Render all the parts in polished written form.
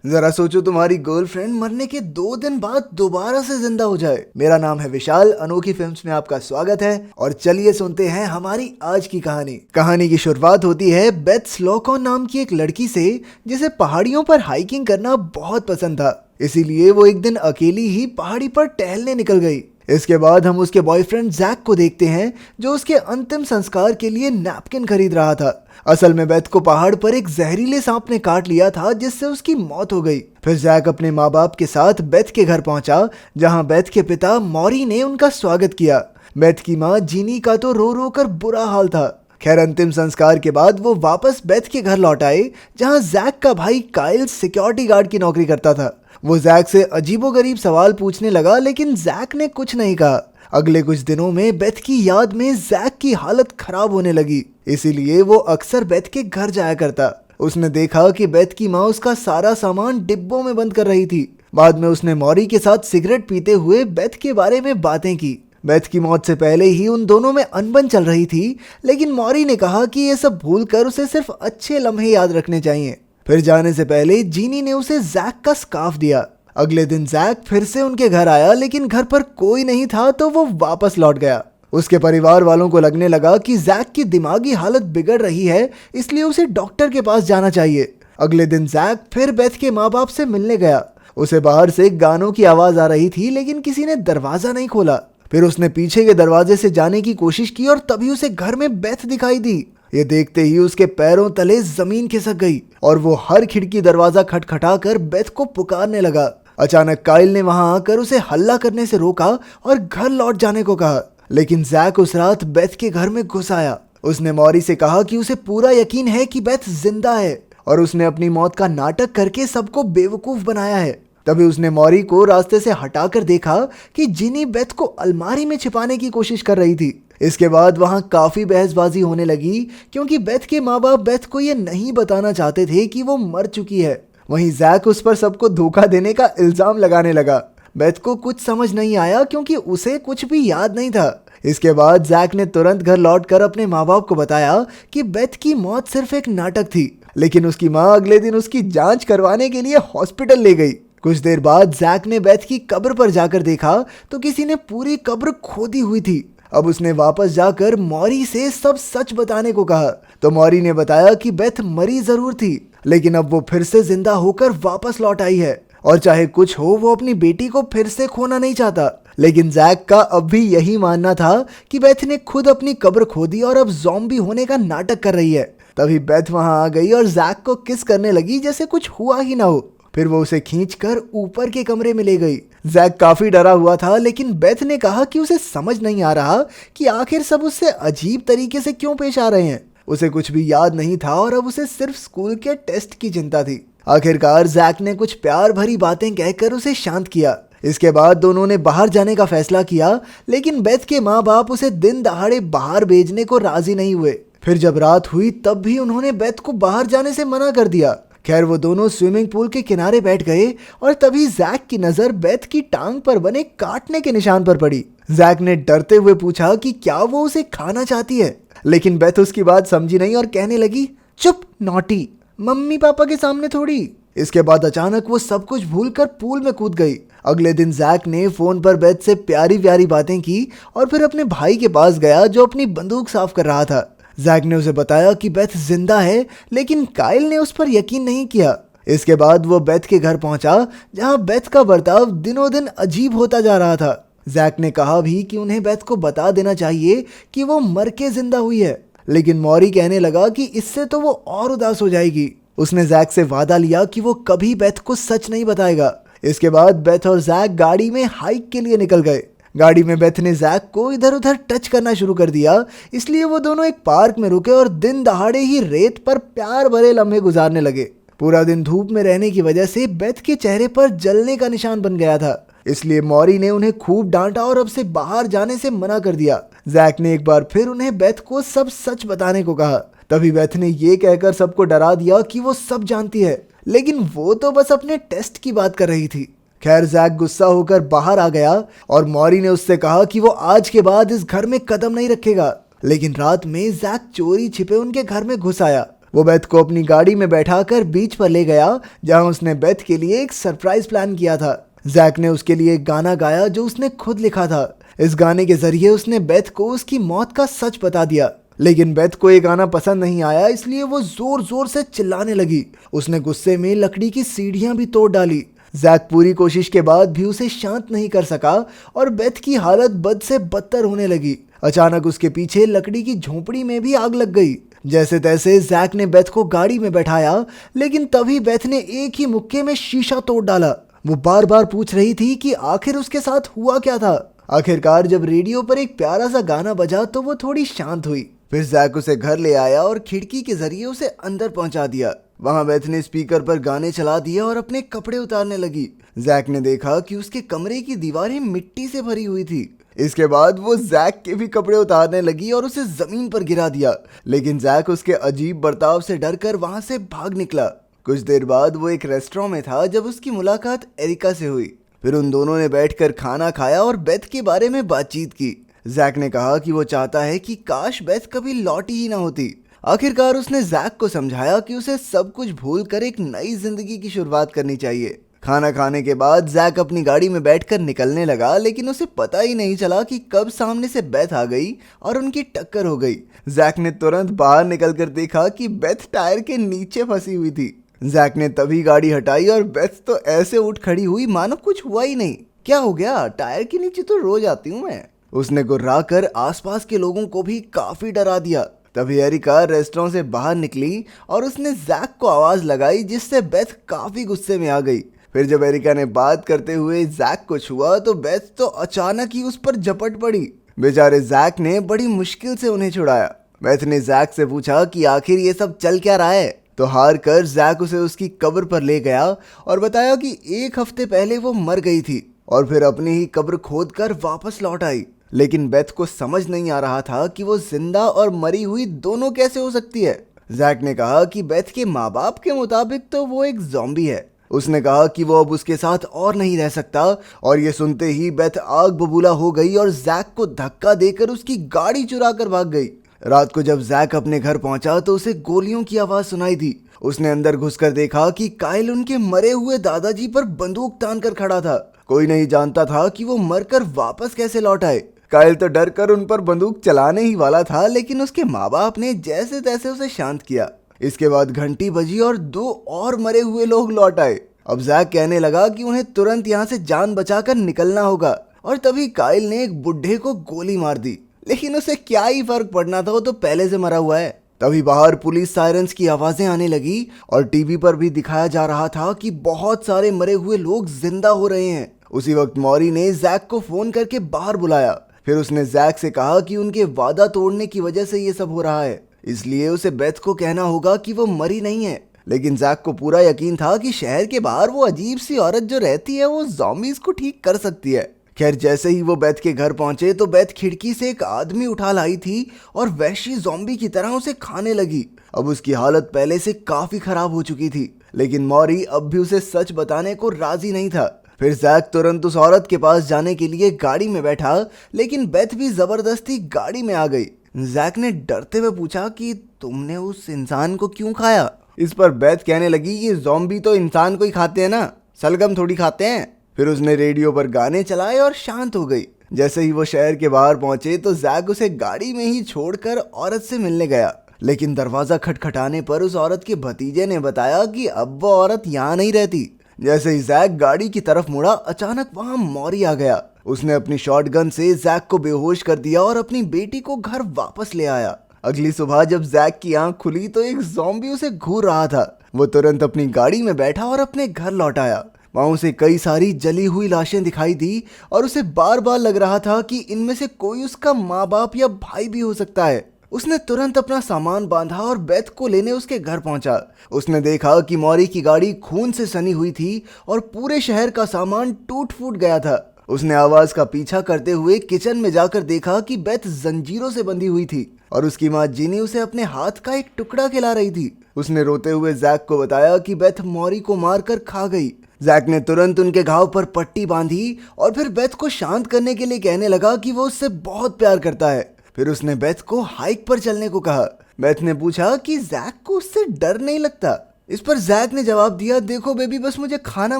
जरा सोचो तुम्हारी गर्लफ्रेंड मरने के 2 दिन बाद दोबारा से जिंदा हो जाए। मेरा नाम है विशाल, अनोखी फिल्म्स में आपका स्वागत है और चलिए सुनते हैं हमारी आज की कहानी। कहानी की शुरुआत होती है बेथ स्लोकॉन नाम की एक लड़की से, जिसे पहाड़ियों पर हाइकिंग करना बहुत पसंद था। इसीलिए वो एक दिन अकेली ही पहाड़ी पर टहलने निकल गई। इसके बाद हम उसके बॉयफ्रेंड जैक को देखते हैं, जो उसके अंतिम संस्कार के लिए नैपकिन खरीद रहा था। असल में बेथ को पहाड़ पर एक जहरीले सांप ने काट लिया था, जिससे उसकी मौत हो गई। फिर जैक अपने माँ बाप के साथ बेथ के घर पहुंचा, जहां बेथ के पिता मॉरी ने उनका स्वागत किया। बेथ की माँ जीनी का तो रो रो कर बुरा हाल था। खैर, अंतिम संस्कार के बाद वो वापस बेथ के घर लौट आए, जहां जैक का भाई काइल सिक्योरिटी गार्ड की नौकरी करता था। वो जैक से अजीबोगरीब सवाल पूछने लगा, लेकिन जैक ने कुछ नहीं कहा। अगले कुछ दिनों में बेथ की याद में जैक की हालत खराब होने लगी, इसीलिए वो अक्सर बेथ के घर जाया करता। उसने देखा कि बेथ की माँ उसका सारा सामान डिब्बों में बंद कर रही थी। बाद में उसने मॉरी के साथ सिगरेट पीते हुए बेथ के बारे में बातें की। बेथ की मौत से पहले ही उन दोनों में अनबन चल रही थी, लेकिन मॉरी ने कहा कि ये सब भूलकर उसे सिर्फ अच्छे लम्हे याद रखने चाहिए। फिर जाने से पहले जीनी ने उसे जैक का स्कार्फ दिया। अगले दिन जैक फिर से उनके घर आया, लेकिन घर पर कोई नहीं था, तो वो वापस लौट गया। उसके परिवार वालों को लगने लगा कि जैक की दिमागी हालत बिगड़ रही है, इसलिए उसे डॉक्टर के पास जाना चाहिए। अगले दिन जैक फिर बेथ के माँ बाप से मिलने गया। उसे बाहर से गानों की आवाज आ रही थी, लेकिन किसी ने दरवाजा नहीं खोला। फिर उसने पीछे के दरवाजे से जाने की कोशिश की और तभी उसे घर में बेथ दिखाई दी। ये देखते ही उसके पैरों तले जमीन खिसक गई और वो हर खिड़की दरवाजा खटखटाकर बेथ को पुकारने लगा। अचानक काइल ने वहां आकर उसे हल्ला करने से रोका और घर लौट जाने को कहा, लेकिन जैक उस रात बेथ के घर में घुस आया। उसने मॉरी से कहा कि उसे पूरा यकीन है कि बेथ जिंदा है और उसने अपनी मौत का नाटक करके सबको बेवकूफ बनाया है। तभी उसने मॉरी को रास्ते से हटाकर देखा कि जिनी बेथ को अलमारी में छिपाने की कोशिश कर रही थी। इसके बाद वहां काफी बहसबाजी होने लगी, क्योंकि बेथ के माँ बाप बेथ को ये नहीं बताना चाहते थे कि वो मर चुकी है। वहीं जैक उस पर सबको धोखा देने का इल्जाम लगाने लगा। बेथ को कुछ समझ नहीं आया, क्योंकि उसे कुछ भी याद नहीं था। इसके बाद जैक ने तुरंत घर लौटकर अपने माँ बाप को बताया कि बेथ की मौत सिर्फ एक नाटक थी, लेकिन उसकी माँ अगले दिन उसकी जांच करवाने के लिए हॉस्पिटल ले गई। कुछ देर बाद जैक ने बेथ की कब्र पर जाकर देखा तो किसी ने पूरी कब्र खोदी हुई थी। अब उसने वापस जाकर मॉरी से सब सच बताने को कहा, तो मॉरी ने बताया कि बेथ मरी जरूर थी, लेकिन अब वो फिर से जिंदा होकर वापस लौट आई है और चाहे कुछ हो, वो अपनी बेटी को फिर से खोना नहीं चाहता। लेकिन जैक का अब भी यही मानना था कि बेथ ने खुद अपनी कब्र खोदी और अब ज़ॉम्बी होने का नाटक कर रही है। तभी बेथ वहां आ गई और जैक को किस करने लगी जैसे कुछ हुआ ही ना हो। फिर वो उसे खींचकर ऊपर के कमरे में ले गई। जैक काफी डरा हुआ था, लेकिन बेथ ने कहा कि उसे समझ नहीं आ रहा कि आखिर सब उससे अजीब तरीके से क्यों पेश आ रहे हैं। उसे कुछ भी याद नहीं था और अब उसे सिर्फ स्कूल के टेस्ट की चिंता थी। आखिरकार जैक ने कुछ प्यार भरी बातें कहकर उसे शांत किया। इसके बाद दोनों ने बाहर जाने का फैसला किया, लेकिन बेथ के माँ बाप उसे दिन दहाड़े बाहर भेजने को राजी नहीं हुए। फिर जब रात हुई तब भी उन्होंने बेथ को बाहर जाने से मना कर दिया। खैर, वो दोनों स्विमिंग पूल के किनारे बैठ गए और तभी जैक की नजर बेथ की टांग पर बने काटने के निशान पर पड़ी। जैक ने डरते हुए पूछा कि क्या वो उसे खाना चाहती है, लेकिन बेथ उसकी बात समझी नहीं और कहने लगी, चुप नॉटी, मम्मी पापा के सामने थोड़ी। इसके बाद अचानक वो सब कुछ भूलकर पूल में कूद गई। अगले दिन जैक ने फोन पर बेथ से प्यारी प्यारी बातें की और फिर अपने भाई के पास गया, जो अपनी बंदूक साफ कर रहा था। जैक ने उसे बताया कि बेथ जिंदा है, लेकिन काइल ने उस पर यकीन नहीं किया। इसके बाद वो बेथ के घर पहुंचा, जहां बेथ का बर्ताव दिनों दिन अजीब होता जा रहा था। जैक ने कहा भी कि उन्हें बेथ को बता देना चाहिए कि वो मर के जिंदा हुई है, लेकिन मॉरी कहने लगा कि इससे तो वो और उदास हो जाएगी। उसने जैक से वादा लिया कि वो कभी बेथ को सच नहीं बताएगा। इसके बाद बेथ और जैक गाड़ी में हाइक के लिए निकल गए। गाड़ी में बेथ ने जैक को इधर उधर टच करना शुरू कर दिया, इसलिए वो दोनों एक पार्क में रुके और दिन दहाड़े ही रेत पर प्यार भरे लम्हे गुजारने लगे। पूरा दिन धूप में रहने की वजह से बेथ के चेहरे पर जलने का निशान बन गया था, इसलिए मॉरी ने उन्हें खूब डांटा और अब से बाहर जाने से मना कर दिया। जैक ने एक बार फिर उन्हें बेथ को सब सच बताने को कहा। तभी बेथ ने ये कहकर सबको डरा दिया कि वो सब जानती है, लेकिन वो तो बस अपने टेस्ट की बात कर रही थी। खैर, जैक गुस्सा होकर बाहर आ गया और मॉरी ने उससे कहा कि वो आज के बाद इस घर में कदम नहीं रखेगा। लेकिन रात में जैक चोरी छिपे उनके घर में घुस आया। वो बेथ को अपनी गाड़ी में बैठाकर बीच पर ले गया जहां उसने बेथ के लिए एक सरप्राइज प्लान किया था। जैक ने उसके लिए एक गाना गाया जो उसने खुद लिखा था। इस गाने के जरिए उसने बेथ को उसकी मौत का सच बता दिया, लेकिन बेथ को ये गाना पसंद नहीं आया, इसलिए वो जोर जोर से चिल्लाने लगी। उसने गुस्से में लकड़ी की सीढ़ियां भी तोड़ डाली। जैक पूरी कोशिश के बाद भी उसे शांत नहीं कर सका और बेथ की हालत बद से बदतर होने लगी। अचानक उसके पीछे लकड़ी की झोपड़ी में भी आग लग गई। जैसे तैसे जैक ने बेथ को गाड़ी में बैठाया, लेकिन तभी बेथ ने एक ही मुक्के में शीशा तोड़ डाला। वो बार बार पूछ रही थी कि आखिर उसके साथ हुआ क्या था। आखिरकार जब रेडियो पर एक प्यारा सा गाना बजा तो वो थोड़ी शांत हुई। फिर जैक उसे घर ले आया और खिड़की के जरिए उसे अंदर पहुंचा दिया। वहां बेथ ने स्पीकर पर गाने चला दिए और अपने कपड़े उतारने लगी। जैक ने देखा कि उसके कमरे की दीवारें मिट्टी से भरी हुई थी। इसके बाद वो जैक के भी कपड़े उतारने लगी और उसे जमीन पर गिरा दिया, लेकिन जैक उसके अजीब बर्ताव से डरकर वहां से भाग निकला। कुछ देर बाद वो एक रेस्टोरेंट में था जब उसकी मुलाकात एरिका से हुई। फिर उन दोनों ने बैठकर खाना खाया और बेथ के बारे में बातचीत की। जैक ने कहा कि वो चाहता है कि काश बेथ कभी लौटी ही ना होती। आखिरकार उसने जैक को समझाया कि उसे सब कुछ भूलकर एक नई जिंदगी की शुरुआत करनी चाहिए। खाना खाने के बाद जैक अपनी गाड़ी में बैठकर निकलने लगा, लेकिन उसे पता ही नहीं चला कि कब सामने से बेथ आ गई और उनकी टक्कर हो गई। जैक ने तुरंत बाहर निकलकर देखा कि बेथ टायर के नीचे फंसी हुई थी। जैक ने तभी गाड़ी हटाई और बेथ तो ऐसे उठ खड़ी हुई मानो कुछ हुआ ही नहीं। क्या हो गया? टायर के नीचे तो रोज आती हूँ मैं। उसने गुर्राकर आसपास के लोगों को भी काफी डरा दिया। तभी एरिका रेस्टोरेंट से बाहर निकली और उसने जैक को आवाज लगाई, जिससे बेथ काफी गुस्से में आ गई। फिर जब एरिका ने बात करते हुए जैक को छुआ तो बेथ तो अचानक ही उस पर झपट पड़ी। बेचारे जैक ने बड़ी मुश्किल से उन्हें छुड़ाया। बेथ ने जैक से पूछा कि आखिर ये सब चल क्या रहा है, तो हार कर जैक उसे उसकी कब्र पर ले गया और बताया कि 1 हफ्ते पहले वो मर गई थी और फिर अपनी ही कब्र खोद कर वापस लौट आई। लेकिन बेथ को समझ नहीं आ रहा था कि वो जिंदा और मरी हुई दोनों कैसे हो सकती है। जैक ने कहा कि बेथ के माँ बाप के मुताबिक तो वो एक ज़ॉम्बी है। उसने कहा कि वो अब उसके साथ और नहीं रह सकता और ये सुनते ही बेथ आग बबूला हो गई और जैक को धक्का देकर उसकी गाड़ी चुरा कर भाग गई। रात को जब जैक अपने घर पहुंचा तो उसे गोलियों की आवाज सुनाई दी। उसने अंदर घुसकर देखा कि काइल उनके मरे हुए दादाजी पर बंदूक तान कर खड़ा था। कोई नहीं जानता था कि वो मरकर वापस कैसे लौट आए। काइल तो डर कर उन पर बंदूक चलाने ही वाला था, लेकिन उसके माँ बाप ने जैसे तैसे उसे शांत किया। इसके बाद घंटी बजी और 2 और मरे हुए लोग लौट आए। अब जैक कहने लगा कि उन्हें तुरंत यहाँ से जान बचाकर निकलना होगा और तभी काइल ने एक बुढ़े को गोली मार दी, लेकिन उसे क्या ही फर्क पड़ना था, वो तो पहले से मरा हुआ है। तभी बाहर पुलिस सायरन्स की आवाजें आने लगी और टीवी पर भी दिखाया जा रहा था कि बहुत सारे मरे हुए लोग जिंदा हो रहे हैं। उसी वक्त मौरी ने जैक को फोन करके बाहर बुलाया। फिर उसने जैक से कहा कि उनके वादा तोड़ने की वजह से ये सब हो रहा है, इसलिए उसे बेथ को कहना होगा कि वो मरी नहीं है। लेकिन जैक को पूरा यकीन था कि शहर के बाहर वो अजीब सी औरत जो रहती है वो ज़ॉम्बीज़ को ठीक कर सकती है। खैर जैसे ही वो बेथ के घर पहुंचे तो बेथ खिड़की से एक आदमी उठा लाई थी और वैशी ज़ॉम्बी की तरह उसे खाने लगी। अब उसकी हालत पहले से काफी खराब हो चुकी थी, लेकिन मौरी अब भी उसे सच बताने को राजी नहीं था। फिर जैक तुरंत उस औरत के पास जाने के लिए गाड़ी में बैठा, लेकिन बेथ भी जबरदस्ती गाड़ी में आ गई। जैक ने डरते हुए पूछा कि तुमने उस इंसान को क्यों खाया? इस पर बेथ कहने लगी कि ज़ॉम्बी तो इंसान को ही खाते हैं ना, सलगम थोड़ी खाते हैं। फिर उसने रेडियो पर गाने चलाए और शांत हो गई। जैसे ही वो शहर के बाहर पहुंचे तो जैक उसे गाड़ी में ही छोड़कर औरत से मिलने गया, लेकिन दरवाजा खटखटाने पर उस औरत के भतीजे ने बताया कि अब वो औरत यहाँ नहीं रहती। जैसे ही जैक गाड़ी की तरफ मुड़ा, अचानक वहां मौरी आ गया। उसने अपनी शॉटगन से जैक को बेहोश कर दिया और अपनी बेटी को घर वापस ले आया। अगली सुबह जब जैक की आंख खुली तो एक ज़ॉम्बी उसे घूर रहा था। वो तुरंत अपनी गाड़ी में बैठा और अपने घर लौट आया। वहां उसे कई सारी जली हुई लाशें दिखाई दी और उसे बार बार लग रहा था कि इनमें से कोई उसका माँ बाप या भाई भी हो सकता है। उसने तुरंत अपना सामान बांधा और बेथ को लेने उसके घर पहुंचा। उसने देखा कि मौरी की गाड़ी खून से सनी हुई थी और पूरे शहर का सामान टूट फूट गया था। उसने आवाज का पीछा करते हुए किचन में जाकर देखा कि बेथ जंजीरों से बंधी हुई थी और उसकी माँ जिनी उसे अपने हाथ का एक टुकड़ा खिला रही थी। उसने रोते हुए जैक को बताया कि बेथ मौरी को मारकर खा गई। जैक ने तुरंत उनके घाव पर पट्टी बांधी और फिर बेथ को शांत करने के लिए कहने लगा कि वो उससे बहुत प्यार करता है। फिर उसने बेथ को हाइक पर चलने को कहा। बेथ ने पूछा कि जैक को उससे डर नहीं लगता। इस पर जैक ने जवाब दिया, देखो बेबी, बस मुझे खाना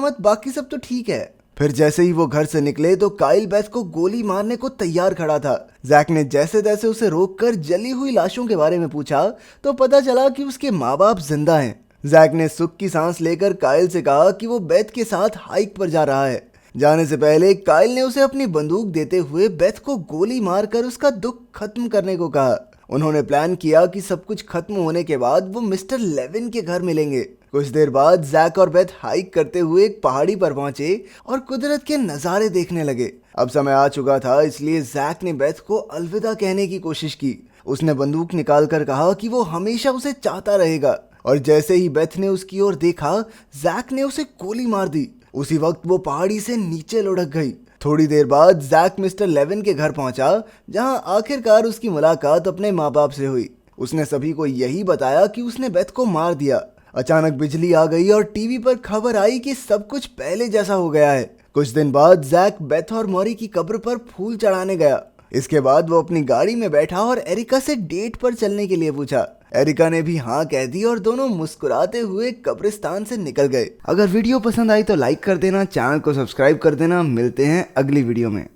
मत, बाकी सब तो ठीक है। फिर जैसे ही वो घर से निकले तो काइल बेथ को गोली मारने को तैयार खड़ा था। जैक ने जैसे तैसे उसे रोककर जली हुई लाशों के बारे में पूछा तो पता चला कि उसके माँ बाप जिंदा हैं। जैक ने सुख की सांस लेकर काइल से कहा कि वो बेथ के साथ हाइक पर जा रहा है। जाने से पहले काइल ने उसे अपनी बंदूक देते हुए बेथ को गोली मारकर उसका दुख खत्म करने को कहा। उन्होंने प्लान किया कि सब कुछ खत्म होने के बाद वो मिस्टर लेविन के घर मिलेंगे। कुछ देर बाद जैक और बेथ हाइक करते हुए एक पहाड़ी पर पहुंचे और कुदरत के नज़ारे देखने लगे। अब समय आ चुका था, इसलिए जैक ने बेथ को अलविदा कहने की कोशिश की। उसने बंदूक निकालकर कहा कि वो हमेशा उसे चाहता रहेगा, और जैसे ही बेथ ने उसकी ओर देखा, जैक ने उसे गोली मार दी। उसी वक्त वो पहाड़ी से नीचे लुढ़क गई। थोड़ी देर बाद जैक मिस्टर लेविन के घर पहुंचा, जहां आखिरकार उसकी मुलाकात अपने माँ बाप से हुई। उसने सभी को यही बताया कि उसने बेथ को मार दिया। अचानक बिजली आ गई और टीवी पर खबर आई कि सब कुछ पहले जैसा हो गया है। कुछ दिन बाद जैक बेथ और मॉरी की कब्र पर फूल चढ़ाने गया। इसके बाद वो अपनी गाड़ी में बैठा और एरिका से डेट पर चलने के लिए पूछा। एरिका ने भी हाँ कह दी और दोनों मुस्कुराते हुए कब्रिस्तान से निकल गए। अगर वीडियो पसंद आई तो लाइक कर देना, चैनल को सब्सक्राइब कर देना। मिलते हैं अगली वीडियो में।